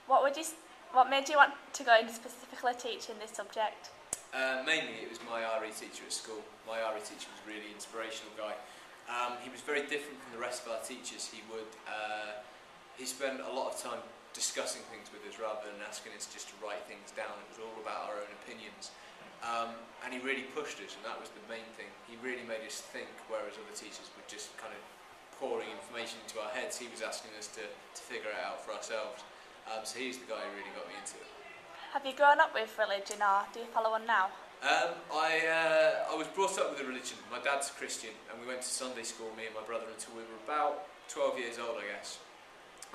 What made you want to go into specifically teaching this subject? Mainly it was my RE teacher at school. My RE teacher was a really inspirational guy. He was very different from the rest of our teachers. He spent a lot of time discussing things with us rather than asking us just to write things down. It was all about our own opinions. And he really pushed us, and that was the main thing. He really made us think, whereas other teachers were just kind of pouring information into our heads. He was asking us to figure it out for ourselves. So he's the guy who really got me into it. Have you grown up with religion, or do you follow one now? I was brought up with a religion. My dad's a Christian, and we went to Sunday school, me and my brother, until we were about 12 years old, I guess.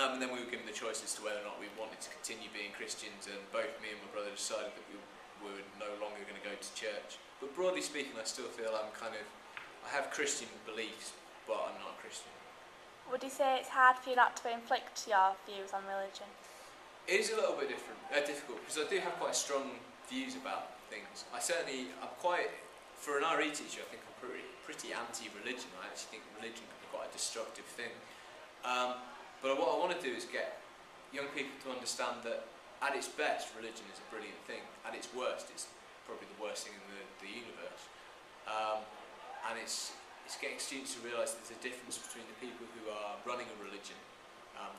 And then we were given the choice as to whether or not we wanted to continue being Christians, and both me and my brother decided that we were no longer going to go to church. But broadly speaking, I still feel I have Christian beliefs, but I'm not a Christian. Would you say it's hard for you not to inflict your views on religion? It is a little bit difficult, because I do have quite strong views about things. For an RE teacher, I think I'm pretty anti-religion. I actually think religion can be quite a destructive thing. But what I want to do is get young people to understand that at its best, religion is a brilliant thing. At its worst, it's probably the worst thing in the universe. And it's getting students to realise that there's a difference between the people who are running a religion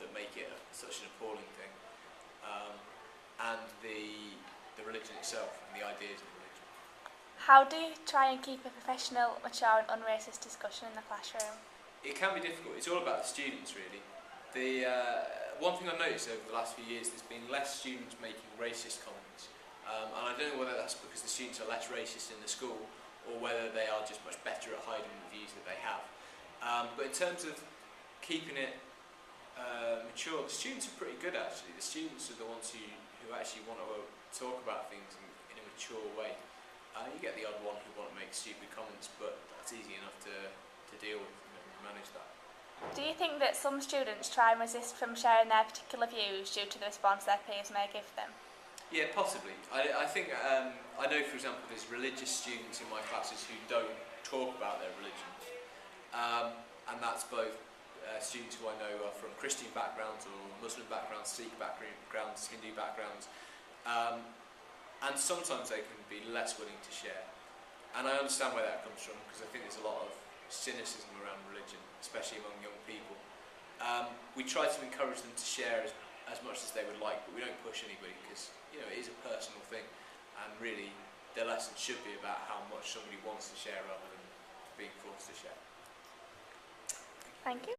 that make it such an appalling thing, and the religion itself and the ideas of religion. How do you try and keep a professional, mature and unracist discussion in the classroom? It can be difficult. It's all about the students, really. One thing I've noticed over the last few years, there's been less students making racist comments. And I don't know whether that's because the students are less racist in the school, or whether they are just much better at hiding the views that they have. But in terms of keeping it mature, the students are pretty good, actually. The students are the ones who actually want to talk about things in a mature way. You get the odd one who want to make stupid comments, but that's easy enough to deal with and manage that. Do you think that some students try and resist from sharing their particular views due to the response their peers may give them? Yeah, possibly. I think, I know, for example, there's religious students in my classes who don't talk about their religions. And that's both students who I know are from Christian backgrounds or Muslim backgrounds, Sikh backgrounds, Hindu backgrounds. And sometimes they can be less willing to share. And I understand where that comes from, because I think there's a lot of cynicism around religion, especially among young people. We try to encourage them to share as much as they would like, but we don't push anybody, because it is a personal thing, and really their lesson should be about how much somebody wants to share rather than being forced to share. Thank you.